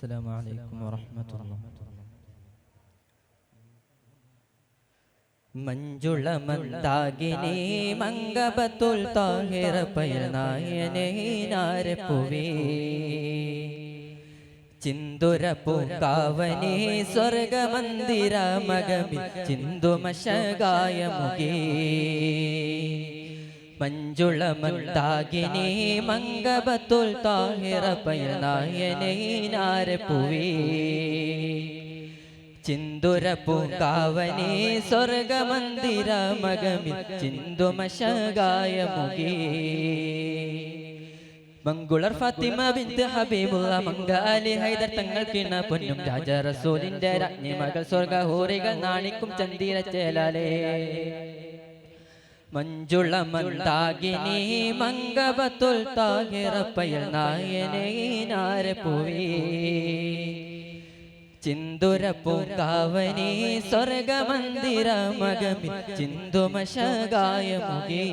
السلام عليكم ورحمة الله. മഞ്ജുള മന്ദാകിനി മംഗബത്തുൽ താഹിറ പയനായനേ നാരപ്പുവേ ചിന്തുര പൂങ്കാവനേ സ്വർഗമന്ദിര മഗമി ചിന്തുമശകായ മുഖേ മഞ്ജുള മന്ദാകിനി മംഗബത്തുൽ താഹിറ പയനായനേ നാരപ്പുവേ ചിന്തുര പൂങ്കാവനേ സ്വർഗമന്ദിര മഗമി ചിന്തുമശകായ മുഖേ മംഗുളർ ഫാത്തിമ ബിന്ത് ഹബീബുള്ള മംഗ അലി ഹൈദർ തങ്ങൾക്കിണ പൊന്നും രാജ റസൂലിന്റെ രാജ്ഞി മകൾ സ്വർഗഹൂറികൾ നാണിക്കും ചന്ദിര ചേലാലേ മഞ്ജുള മന്ദാകിനി മംഗബത്തുൽ താഹിറ പയൽ നായനേ നാരപ്പുവേ ചിന്തുര പൂങ്കാവനേ സ്വർഗമന്ദിര മഗമി ചിന്തുമശകായ മുഖേ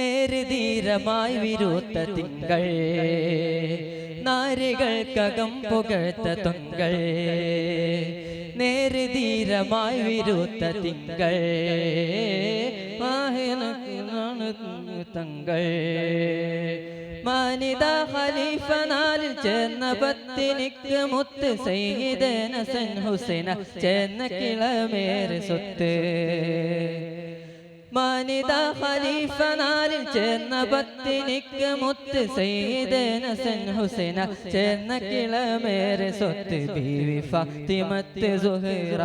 നേരുധീരമായി വിരുത്ത തിങ്കൾ നാരികൾക്കകം പുകഴ്ത്ത തൊങ്കൾ നേരുധീരമായി വിരുത്ത തിങ്കൾ തങ്കൾ മാനിത ഖലീഫ നാലിൽ ചേർന്ന പത്തിനിക്ക് മുത്ത് സയ്യിദന ഹസൻ ഹുസൈന ചേർന്ന കിളമേറെ സ്വത്ത് മാനിത ഖലീഫ നാലിൽ ചേർന്ന പത്തിനിക്ക് മുത്ത് സയ്യിദന ഹസൻ ഹുസൈന ചേർന്ന കിളമേറെ സ്വത്ത് ബീവി ഫാത്തിമത്ത് സുഹറ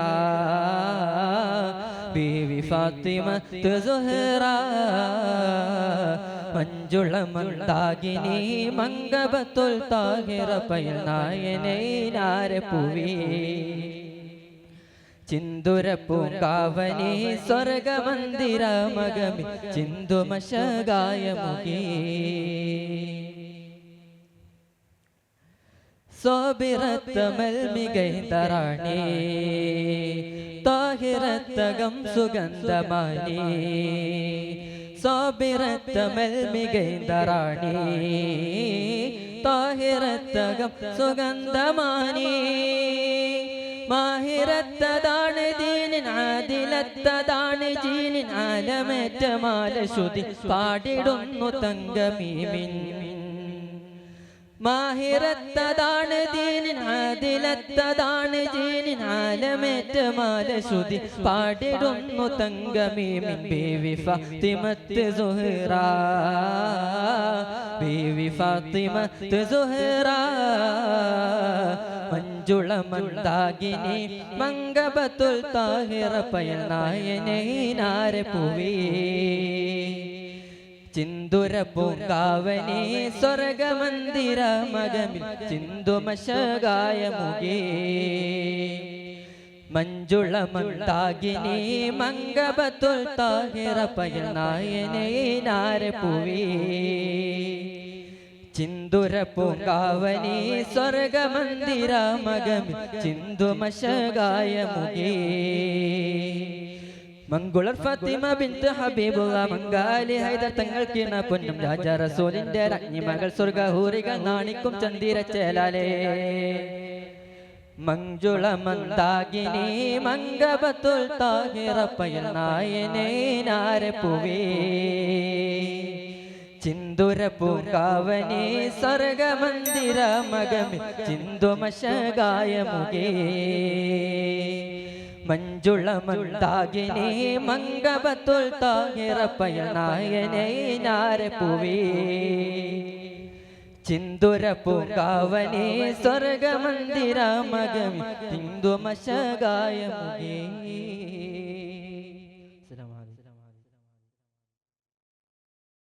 ബീവി ഫാത്തിമത്ത് സുഹറ മഞ്ജുള മന്ദാകിനി മംഗബത്തുൽ താഹിറ പയൽ നായനേ നാരപ്പുവേ ചിന്തുര പൂങ്കാവനേ സ്വർഗമന്ദിര മഗമി ചിന്തുമശകായ മുഖേ സോബിറത്തമൽ മികൈതറാണേ താഹിറത്തകം സുഗന്ധമാനേ സോബിറത്തമൽ മികൈതറാണേ താഹിറത്തകം സുഗന്ധമാനേ മാഹിറത്തതാണ് ദീനിൻ ആദിലത്തതാണ് ജീനിൻ ആലമേറ്റമാല ശ്രുതി പാടിടുന്നു തങ്കമീമിൻ മാഹിറത്തതാണ് ദീനിൻ ആദിലത്തതാണ് ജീനിൻ ആലമേറ്റമാല ശ്രുതി പാടിടുന്നു തങ്കമീമിൻ ബീവി ഫാത്തിമത്ത് സുഹറ ബീവി ഫാത്തിമത്ത് സുഹറ മഞ്ജുള മന്ദാകിനി മംഗബത്തുൽ താഹിറ പയൽ നായനേ നാരപ്പുവേ ചിന്തുര പൂങ്കാവനേ സ്വർഗമന്ദിര മഗമി ചിന്തുമശകായ മുഖേ മഞ്ജുള മന്ദാകിനി മംഗബത്തുൽ താഹിറ പയൽ നായനേ നാരപ്പുവേ ചിന്തുര പൂങ്കാവനേ സ്വർഗമന്ദിര മഗമി ചിന്തുമശകായ മുഖേ മംഗുളർ ഫാത്തിമ ബിന്ത് ഹബീബുള്ള മംഗ അലി ഹൈദർ തങ്ങൾക്കിണ പൊന്നും രാജ റസൂലിന്റെ രാജ്ഞി മകൾ സ്വർഗഹൂറികൾ നാണിക്കും ചന്ദിര ചേലാലേ മഞ്ജുള മന്ദാകിനി മംഗബത്തുൽ താഹിറ പയൽ നായനേ നാരപ്പുവേ ചിന്തുര പൂങ്കാവനേ സ്വർഗമന്ദിര മഗമി ചിന്തുമശകായ മുഖേ മഞ്ജുള മന്ദാകിനി മംഗബത്തുൽ താഹിറ പയൽ നായനേ നാരപ്പുവേ ചിന്തുര പൂങ്കാവനേ സ്വർഗമന്ദിര മഗമി ചിന്തുമശകായ മുഖേ